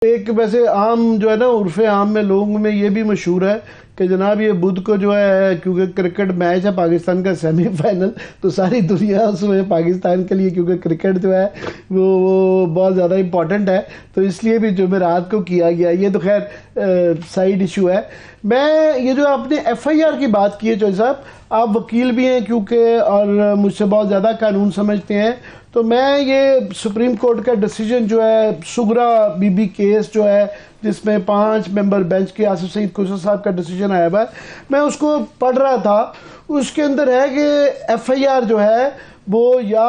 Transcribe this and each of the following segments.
ایک ویسے عام جو ہے نا عرف عام میں لوگوں میں یہ بھی مشہور ہے کہ جناب یہ بدھ کو جو ہے کیونکہ کرکٹ میچ ہے پاکستان کا سیمی فائنل، تو ساری دنیا اس میں پاکستان کے لیے کیونکہ کرکٹ جو ہے وہ بہت زیادہ امپورٹنٹ ہے، تو اس لیے بھی جمعرات کو کیا گیا۔ یہ تو خیر سائیڈ ایشو ہے۔ میں یہ جو آپ نے ایف آئی آر کی بات کی ہے چوہدری صاحب، آپ وکیل بھی ہیں کیونکہ اور مجھ سے بہت زیادہ قانون سمجھتے ہیں، تو میں یہ سپریم کورٹ کا ڈیسیجن جو ہے سغرا بی بی کیس جو ہے جس میں 5 ممبر بینچ کے آصف سعید کوثر صاحب کا ڈیسیجن آیا ہوا ہے، میں اس کو پڑھ رہا تھا۔ اس کے اندر ہے کہ ایف آئی آر جو ہے وہ یا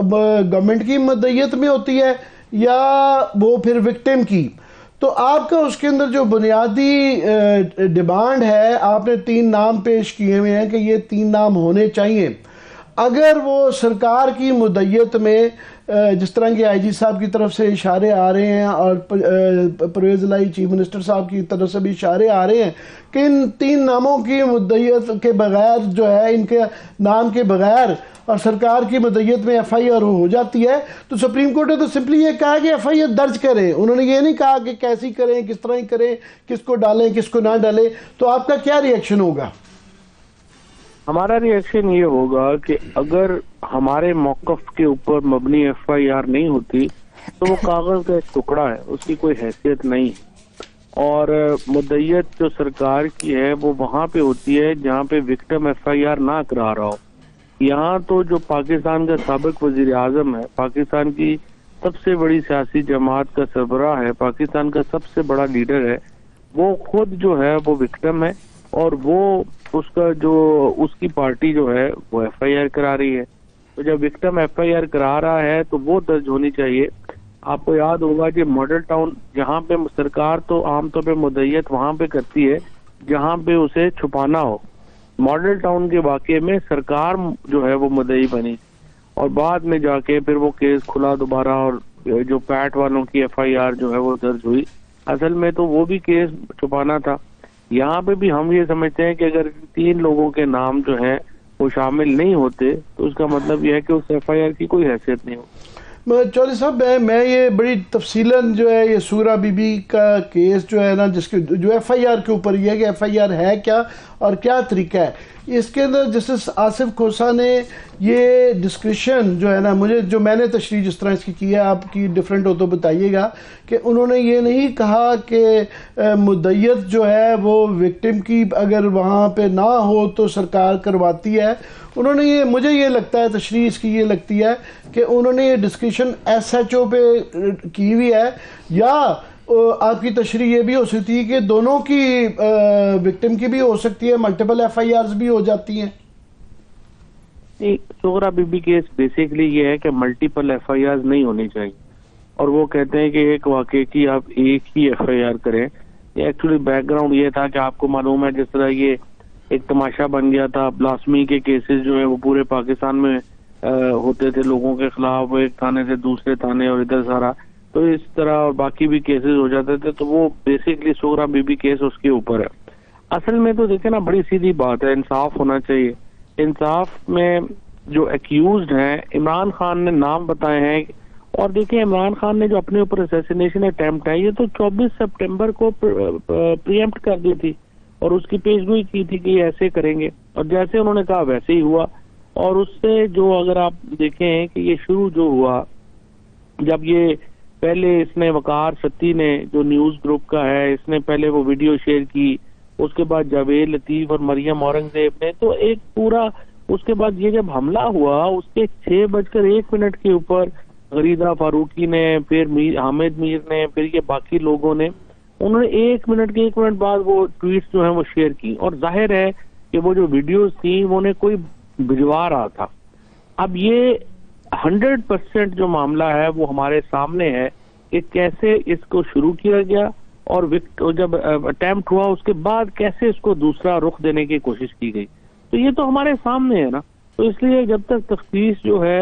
گورنمنٹ کی مدعیت میں ہوتی ہے یا وہ پھر وکٹم کی۔ تو آپ کا اس کے اندر جو بنیادی ڈیمانڈ ہے، آپ نے 3 نام پیش کیے ہوئے ہیں کہ یہ 3 نام ہونے چاہیے۔ اگر وہ سرکار کی مدعیت میں جس طرح کہ آئی جی صاحب کی طرف سے اشارے آ رہے ہیں اور پرویز الہی چیف منسٹر صاحب کی طرف سے بھی اشارے آ رہے ہیں کہ ان 3 ناموں کی مدعیت کے بغیر جو ہے، ان کے نام کے بغیر اور سرکار کی مدعیت میں ایف آئی آر ہو جاتی ہے، تو سپریم کورٹ نے تو سمپلی یہ کہا کہ ایف آئی آر درج کریں۔ انہوں نے یہ نہیں کہا کہ کیسی کریں، کس طرح کریں، کس کو ڈالیں، کس کو نہ ڈالیں۔ تو آپ کا کیا ری ایکشن ہوگا؟ ہمارا ری ایکشن یہ ہوگا کہ اگر ہمارے موقف کے اوپر مبنی ایف آئی آر نہیں ہوتی تو وہ کاغذ کا ایک ٹکڑا ہے، اس کی کوئی حیثیت نہیں، اور مدعیت جو سرکار کی ہے وہ وہاں پہ ہوتی ہے جہاں پہ وکٹم ایف آئی آر نہ کرا رہا ہو۔ یہاں تو جو پاکستان کا سابق وزیر اعظم ہے، پاکستان کی سب سے بڑی سیاسی جماعت کا سربراہ ہے، پاکستان کا سب سے بڑا لیڈر ہے، وہ خود جو ہے وہ وکٹم ہے، اور وہ اس کی پارٹی جو ہے وہ ایف آئی آر کرا رہی ہے۔ تو جب وکٹم ایف آئی آر کرا رہا ہے تو وہ درج ہونی چاہیے۔ آپ کو یاد ہوگا کہ ماڈل ٹاؤن جہاں پہ سرکار تو عام طور پہ مدعیت وہاں پہ کرتی ہے جہاں پہ اسے چھپانا ہو، ماڈل ٹاؤن کے واقعے میں سرکار جو ہے وہ مدعی بنی، اور بعد میں جا کے پھر وہ کیس کھلا دوبارہ، اور جو پیٹ والوں کی ایف آئی آر جو ہے وہ درج ہوئی۔ اصل میں تو وہ بھی کیس چھپانا تھا۔ یہاں پہ بھی ہم یہ سمجھتے ہیں کہ اگر 3 لوگوں کے نام جو ہیں وہ شامل نہیں ہوتے تو اس کا مطلب یہ ہے کہ اس ایف آئی آر کی کوئی حیثیت نہیں ہو۔ چودھری صاحب میں یہ بڑی تفصیلاً جو ہے یہ سغرا بی بی کا کیس جو ہے نا، جس کے جو ایف آئی آر کے اوپر یہ ہے کہ ایف آئی آر ہے کیا اور کیا طریقہ ہے، اس کے اندر جسٹس آصف کوثر نے یہ ڈسکرپشن جو ہے نا، جو میں نے تشریح جس طرح اس کی ہے، آپ کی ڈیفرنٹ ہو تو بتائیے گا، کہ انہوں نے یہ نہیں کہا کہ مدعیت جو ہے وہ وکٹم کی اگر وہاں پہ نہ ہو تو سرکار کرواتی ہے۔ انہوں نے مجھے یہ لگتا ہے تشریح اس کی یہ لگتی ہے کہ انہوں نے یہ ڈسکشن ایس ایچ او پہ کی ہوئی ہے، یا آپ کی تشریح یہ بھی ہو سکتی ہے کہ دونوں کی وکٹم کی بھی ہو سکتی ہے، ملٹیپل ایف آئی آرز بھی ہو جاتی ہیں۔ Sughra be be case basically یہ ہے کہ ملٹیپل ایف آئی آرز نہیں ہونی چاہیے، اور وہ کہتے ہیں کہ ایک واقعے کی آپ ایک ہی ایف آئی آر کریں۔ یہ ایکچولی بیک گراؤنڈ یہ تھا کہ آپ کو معلوم ہے جس طرح یہ ایک تماشا بن گیا تھا، بلاسمی کے کیسز جو ہے وہ پورے پاکستان میں ہوتے تھے لوگوں کے خلاف، ایک تھانے سے دوسرے تھانے اور ادھر سارا، تو اس طرح اور باقی بھی کیسز ہو جاتے تھے، تو وہ basically Sughra be be case اس کے اوپر ہے۔ اصل میں تو دیکھیں نا، بڑی سیدھی بات ہے، انصاف ہونا چاہیے۔ انصاف میں جو ایکیوزڈ ہیں، عمران خان نے نام بتائے ہیں، اور دیکھیں عمران خان نے جو اپنے اوپر اسیسینیشن اٹیمپٹ ہے، یہ تو 24 سپٹمبر کو پریمپٹ کر دی تھی، اور اس کی پیشگوئی کی تھی کہ یہ ایسے کریں گے، اور جیسے انہوں نے کہا ویسے ہی ہوا۔ اور اس سے جو اگر آپ دیکھیں کہ یہ شروع جو ہوا، جب یہ پہلے اس نے وقار ستی نے جو نیوز گروپ کا ہے، اس نے پہلے وہ ویڈیو شیئر کی، اس کے بعد جاوید لطیف اور مریم اورنگزیب نے، تو ایک پورا، اس کے بعد یہ جب حملہ ہوا اس کے 6:01 کے اوپر غریدہ فاروقی نے، پھر حامد میر نے، پھر یہ باقی لوگوں نے، انہوں نے 1 منٹ بعد وہ ٹویٹس جو ہیں وہ شیئر کی، اور ظاہر ہے کہ وہ جو ویڈیوز تھیں وہ نے کوئی بھجوا رہا تھا۔ اب یہ 100% جو معاملہ ہے وہ ہمارے سامنے ہے کہ کیسے اس کو شروع کیا گیا، اور جب اٹیمپٹ ہوا اس کے بعد کیسے اس کو دوسرا رخ دینے کی کوشش کی گئی، تو یہ تو ہمارے سامنے ہے نا۔ تو اس لیے جب تک تفتیش جو ہے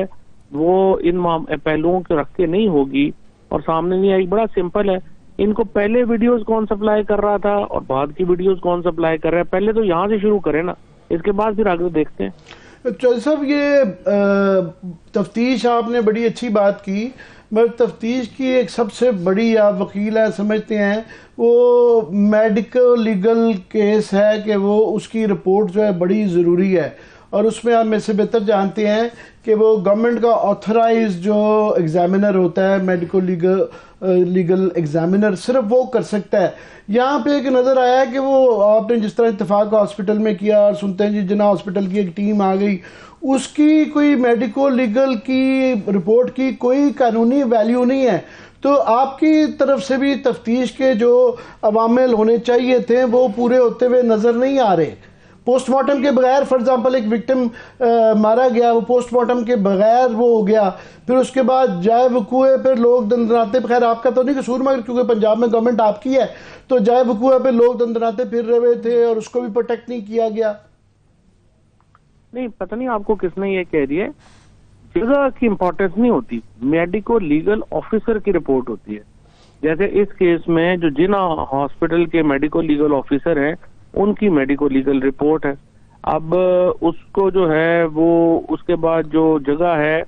وہ ان پہلوؤں کے رکھ کے نہیں ہوگی اور سامنے نہیں آئی، بڑا سمپل ہے، ان کو پہلے ویڈیوز کون سپلائی کر رہا تھا اور بعد کی ویڈیوز کون سپلائی کر رہا ہے، پہلے تو یہاں سے شروع کریں نا، اس کے بعد پھر آگے دیکھتے ہیں۔ چودھری صاحب یہ تفتیش آپ نے بڑی اچھی بات کی، مگر تفتیش کی ایک سب سے بڑی، آپ وکیل ہیں سمجھتے ہیں، وہ میڈیکل لیگل کیس ہے کہ وہ اس کی رپورٹ جو ہے بڑی ضروری ہے، اور اس میں آپ میں سے بہتر جانتے ہیں کہ وہ گورنمنٹ کا آتھرائز جو ایگزامینر ہوتا ہے، میڈیکل لیگل ایگزامینر، صرف وہ کر سکتا ہے۔ یہاں پہ ایک نظر آیا ہے کہ وہ آپ نے جس طرح اتفاق ہاسپٹل میں کیا، اور سنتے ہیں جی جناح ہاسپٹل کی ایک ٹیم آ گئی، اس کی کوئی میڈیکو لیگل کی رپورٹ کی کوئی قانونی ویلیو نہیں ہے، تو آپ کی طرف سے بھی تفتیش کے جو عوامل ہونے چاہیے تھے وہ پورے ہوتے ہوئے نظر نہیں آ رہے۔ پوسٹ مارٹم کے بغیر، فار ایگزامپل ایک وکٹم مارا گیا، وہ پوسٹ مارٹم کے بغیر وہ ہو گیا، پھر اس کے بعد جائے وقوع پہ لوگ دندناتے، بخیر آپ کا تو نہیں قصور، مگر کیونکہ پنجاب میں گورنمنٹ آپ کی ہے، تو جائے وقوع پہ لوگ دندناتے پھر رہے تھے اور اس کو بھی پروٹیکٹ نہیں کیا گیا۔ نہیں، پتہ نہیں آپ کو کس نے یہ کہہ دیا، جگہ کی امپورٹنس نہیں ہوتی، میڈیکو لیگل آفیسر کی رپورٹ ہوتی ہے۔ جیسے اس کیس میں جو جناح ہاسپٹل کے میڈیکو لیگل آفیسر ہیں، ان کی میڈیکو لیگل رپورٹ ہے۔ اب اس کو جو ہے وہ اس کے بعد جو جگہ ہے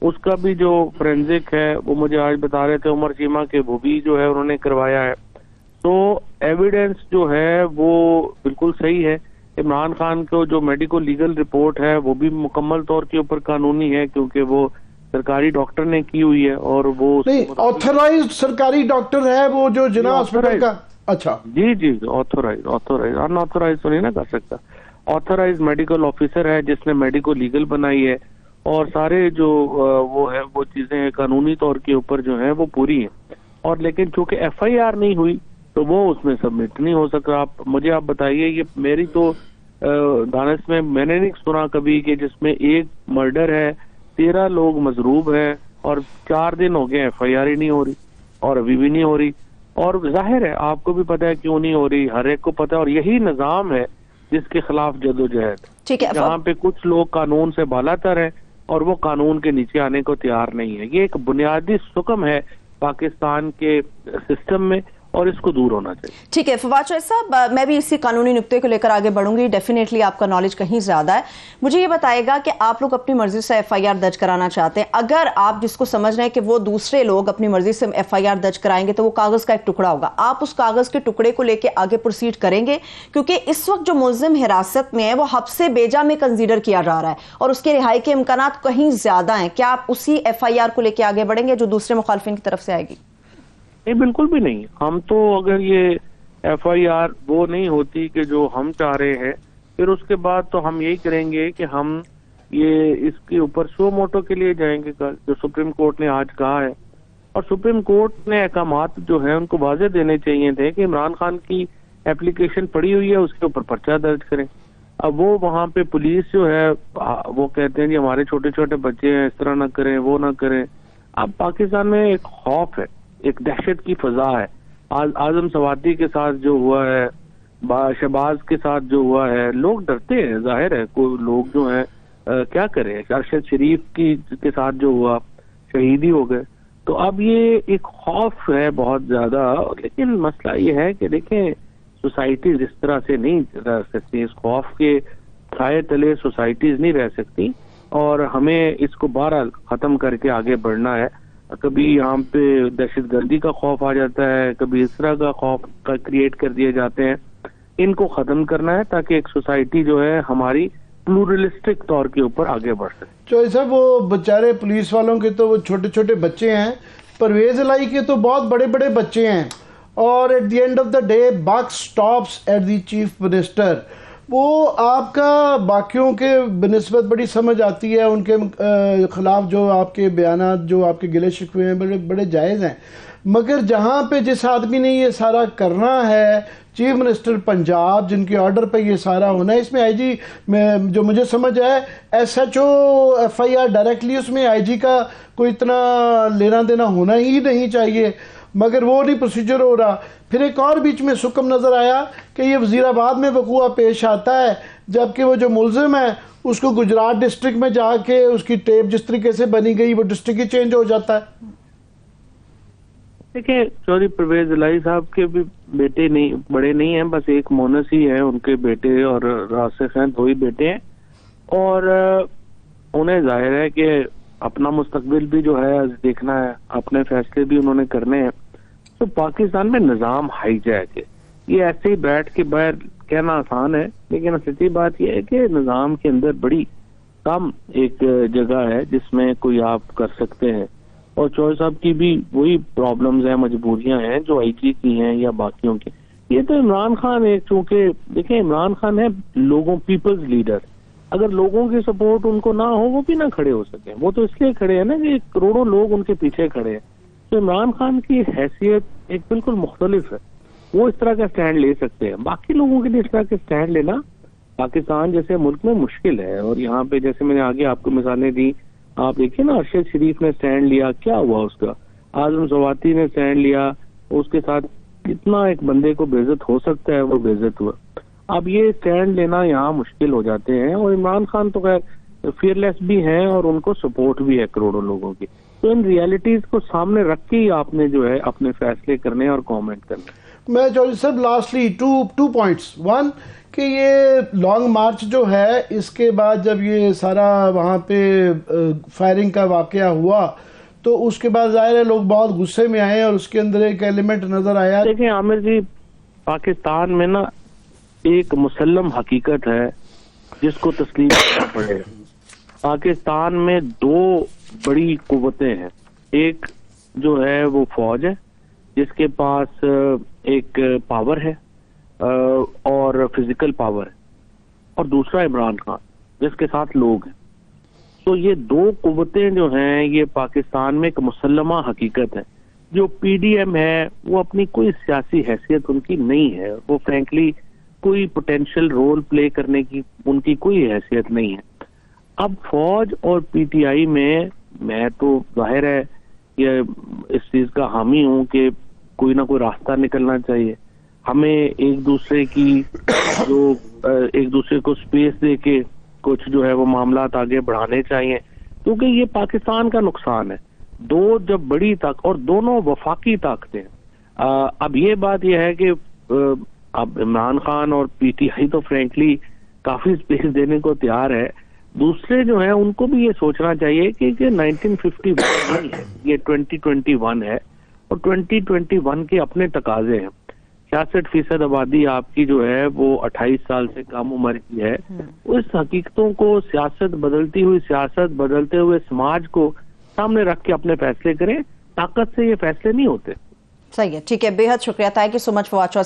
اس کا بھی جو فورینزک ہے، وہ مجھے آج بتا رہے تھے عمر چیمہ کے، وہ بھی جو ہے انہوں نے کروایا ہے۔ تو ایویڈنس جو ہے وہ بالکل صحیح ہے۔ عمران خان کو جو میڈیکو لیگل رپورٹ ہے وہ بھی مکمل طور کے اوپر قانونی ہے، کیونکہ وہ سرکاری ڈاکٹر نے کی ہوئی ہے، اور وہ نہیں آتھرائزڈ سرکاری ڈاکٹر ہے وہ جو جناح ہاسپٹل کا۔ اچھا جی جی، آتھورائز ان آتھورائز تو نہیں نا کر سکتا، آتھورائز میڈیکل آفیسر ہے جس نے میڈیکو لیگل بنائی ہے، اور سارے جو وہ ہے وہ چیزیں قانونی طور کے اوپر جو ہیں وہ پوری ہیں، اور لیکن چونکہ ایف آئی آر نہیں ہوئی تو وہ اس میں سبمٹ نہیں ہو سکا۔ مجھے آپ بتائیے، یہ میری تو دانش میں نے نہیں سنا کبھی کہ جس میں ایک مرڈر ہے، 13 لوگ مضروب ہیں، اور 4 دن ہو گئے ایف آئی آر ہی نہیں ہو رہی، اور ابھی بھی نہیں ہو رہی۔ اور ظاہر ہے آپ کو بھی پتا ہے کیوں نہیں ہو رہی، ہر ایک کو پتا ہے، اور یہی نظام ہے جس کے خلاف جدوجہد، جہاں پہ کچھ لوگ قانون سے بالا تر ہیں اور وہ قانون کے نیچے آنے کو تیار نہیں ہے۔ یہ ایک بنیادی سکم ہے پاکستان کے سسٹم میں، اور اس کو دور ہونا چاہیے۔ ٹھیک ہے فواد چودھری صاحب، میں بھی اسی قانونی نکتے کو لے کر آگے بڑھوں گی، ڈیفینیٹلی آپ کا نالج کہیں زیادہ ہے۔ مجھے یہ بتائے گا کہ آپ لوگ اپنی مرضی سے ایف آئی آر درج کرانا چاہتے ہیں، اگر آپ جس کو سمجھ رہے ہیں کہ وہ دوسرے لوگ اپنی مرضی سے ایف آئی آر درج کرائیں گے تو وہ کاغذ کا ایک ٹکڑا ہوگا، آپ اس کاغذ کے ٹکڑے کو لے کے آگے پروسیڈ کریں گے؟ کیونکہ اس وقت جو ملزم حراست میں ہے وہ حبس بیجا میں کنسیڈر کیا جا رہا ہے اور اس کے رہائی کے امکانات کہیں زیادہ ہیں، کیا آپ اسی ایف آئی آر کو لے کے آگے بڑھیں گے جو دوسرے مخالفین کی طرف سے آئے گی؟ نہیں، بالکل بھی نہیں۔ ہم تو اگر یہ ایف آئی آر وہ نہیں ہوتی کہ جو ہم چاہ رہے ہیں، پھر اس کے بعد تو ہم یہی کریں گے کہ ہم یہ اس کے اوپر سو موٹو کے لیے جائیں گے، جو سپریم کورٹ نے آج کہا ہے، اور سپریم کورٹ نے احکامات جو ہیں ان کو واضح دینے چاہیے تھے کہ عمران خان کی اپلیکیشن پڑی ہوئی ہے، اس کے اوپر پرچہ درج کریں۔ اب وہ وہاں پہ پولیس جو ہے وہ کہتے ہیں جی ہمارے چھوٹے چھوٹے بچے ہیں، اس طرح نہ کریں، وہ نہ کریں۔ اب پاکستان میں ایک خوف ہے، ایک دہشت کی فضا ہے۔ اعظم سوادی کے ساتھ جو ہوا ہے، شہباز کے ساتھ جو ہوا ہے، لوگ ڈرتے ہیں، ظاہر ہے کوئی لوگ جو ہیں کیا کریں، ارشد شریف کے ساتھ جو ہوا، شہید ہی ہو گئے۔ تو اب یہ ایک خوف ہے بہت زیادہ، لیکن مسئلہ یہ ہے کہ دیکھیں سوسائٹیز اس طرح سے نہیں رہ سکتی، اس خوف کے سائے تلے سوسائٹیز نہیں رہ سکتی، اور ہمیں اس کو بہرحال ختم کر کے آگے بڑھنا ہے۔ کبھی یہاں پہ دہشت گردی کا خوف آ جاتا ہے، کبھی اس طرح کا خوف کریٹ کر دیے جاتے ہیں، ان کو ختم کرنا ہے تاکہ ایک سوسائٹی جو ہے ہماری پلورلسٹک طور کے اوپر آگے بڑھ سکے۔ چودھری صاحب وہ بیچارے پولیس والوں کے تو وہ چھوٹے چھوٹے بچے ہیں، پرویز الہی کے تو بہت بڑے بڑے بچے ہیں، اور at the end of the day buck stops at the chief minister. وہ آپ کا باقیوں کے بنسبت بڑی سمجھ آتی ہے، ان کے خلاف جو آپ کے بیانات، جو آپ کے گلے شکوے ہیں، بڑے بڑے جائز ہیں، مگر جہاں پہ جس آدمی نے یہ سارا کرنا ہے، چیف منسٹر پنجاب جن کے آرڈر پہ یہ سارا ہونا ہے، اس میں آئی جی جو مجھے سمجھ ہے S H O F I R directly, اس میں آئی جی کا کوئی اتنا لینا دینا ہونا ہی نہیں چاہیے، مگر وہ نہیں پروسیجر ہو رہا۔ پھر ایک اور بیچ میں سکم نظر آیا کہ یہ وزیر آباد میں وقوع پیش آتا ہے، جبکہ وہ جو ملزم ہے اس کو گجرات ڈسٹرکٹ میں جا کے اس کی ٹیپ جس طریقے سے بنی گئی وہ ڈسٹرکٹ ہی چینج ہو جاتا ہے۔ دیکھیں چودھری پرویز الہی صاحب کے بھی بیٹے نہیں، بڑے نہیں ہیں، بس ایک مونس ہی ہے ان کے بیٹے، اور راسخ ہیں 2 ہی بیٹے ہیں، اور انہیں ظاہر ہے کہ اپنا مستقبل بھی جو ہے دیکھنا ہے, اپنے فیصلے بھی انہوں نے کرنے ہیں. تو پاکستان میں نظام ہائی جیک ہے. یہ ایسے ہی بیٹھ کے باہر کہنا آسان ہے, لیکن سچی بات یہ ہے کہ نظام کے اندر بڑی کم ایک جگہ ہے جس میں کوئی آپ کر سکتے ہیں. اور چوہے صاحب کی بھی وہی پرابلمز ہیں, مجبوریاں ہیں جو آئی جی کی ہیں یا باقیوں کی. یہ تو عمران خان ہے, چونکہ دیکھیں عمران خان ہے لوگوں, پیپلز لیڈر. اگر لوگوں کی سپورٹ ان کو نہ ہو وہ بھی نہ کھڑے ہو سکیں. وہ تو اس لیے کھڑے ہیں نا کہ کروڑوں لوگ ان کے پیچھے کھڑے ہیں. تو عمران خان کی حیثیت ایک بالکل مختلف ہے, وہ اس طرح کا سٹینڈ لے سکتے ہیں. باقی لوگوں کے لیے اس طرح کے سٹینڈ لینا پاکستان جیسے ملک میں مشکل ہے. اور یہاں پہ جیسے میں نے آگے آپ کو مثالیں دی, آپ دیکھیں نا ارشد شریف نے سٹینڈ لیا, کیا ہوا اس کا. اعظم سواتی نے سٹینڈ لیا, اس کے ساتھ کتنا ایک بندے کو بے عزت ہو سکتا ہے, وہ بے عزت ہوا. اب یہ سٹینڈ لینا یہاں مشکل ہو جاتے ہیں. اور عمران خان تو خیر فیئر لیس بھی ہیں اور ان کو سپورٹ بھی ہے کروڑوں لوگوں کی. تو ان ریالٹیز کو سامنے رکھ کے ہی آپ نے جو ہے اپنے فیصلے کرنے اور کامنٹ کرنے. میں چودھری صاحب لاسٹلی ٹو پوائنٹس. ون کہ یہ لانگ مارچ جو ہے اس کے بعد جب یہ سارا وہاں پہ فائرنگ کا واقعہ ہوا تو اس کے بعد ظاہر ہے لوگ بہت غصے میں آئے اور اس کے اندر ایک ایلیمنٹ نظر آیا. دیکھیں عامر جی, پاکستان میں نا ایک مسلم حقیقت ہے جس کو تسلیم کرنا پڑے گا. پاکستان میں دو بڑی قوتیں ہیں. ایک جو ہے وہ فوج ہے جس کے پاس ایک پاور ہے اور فزیکل پاور ہے, اور دوسرا عمران خان جس کے ساتھ لوگ ہیں. تو یہ دو قوتیں جو ہیں یہ پاکستان میں ایک مسلمہ حقیقت ہے. جو پی ڈی ایم ہے وہ اپنی کوئی سیاسی حیثیت ان کی نہیں ہے, وہ فرینکلی کوئی پوٹینشیل رول پلے کرنے کی ان کی کوئی حیثیت نہیں ہے. اب فوج اور پی ٹی آئی میں تو ظاہر ہے یہ اس چیز کا حامی ہوں کہ کوئی نہ کوئی راستہ نکلنا چاہیے. ہمیں ایک دوسرے کی جو ایک دوسرے کو سپیس دے کے کچھ جو ہے وہ معاملات آگے بڑھانے چاہیے, کیونکہ یہ پاکستان کا نقصان ہے. دو جب بڑی اور دونوں وفاقی طاقتیں. اب یہ بات یہ ہے کہ اب عمران خان اور پی ٹی آئی تو فرینکلی کافی سپیس دینے کو تیار ہے. دوسرے جو ہیں ان کو بھی یہ سوچنا چاہیے کہ 1951 ہے, یہ 2021 ہے, اور 2021 کے اپنے تقاضے ہیں. 66% آبادی آپ کی جو ہے وہ 28 سال سے کم عمر کی ہے. اس حقیقتوں کو سیاست, بدلتی ہوئی سیاست, بدلتے ہوئے سماج کو سامنے رکھ کے اپنے فیصلے کریں. طاقت سے یہ فیصلے نہیں ہوتے. صحیح ہے, ٹھیک ہے. بے حد شکریہ. Thank you so much for watching.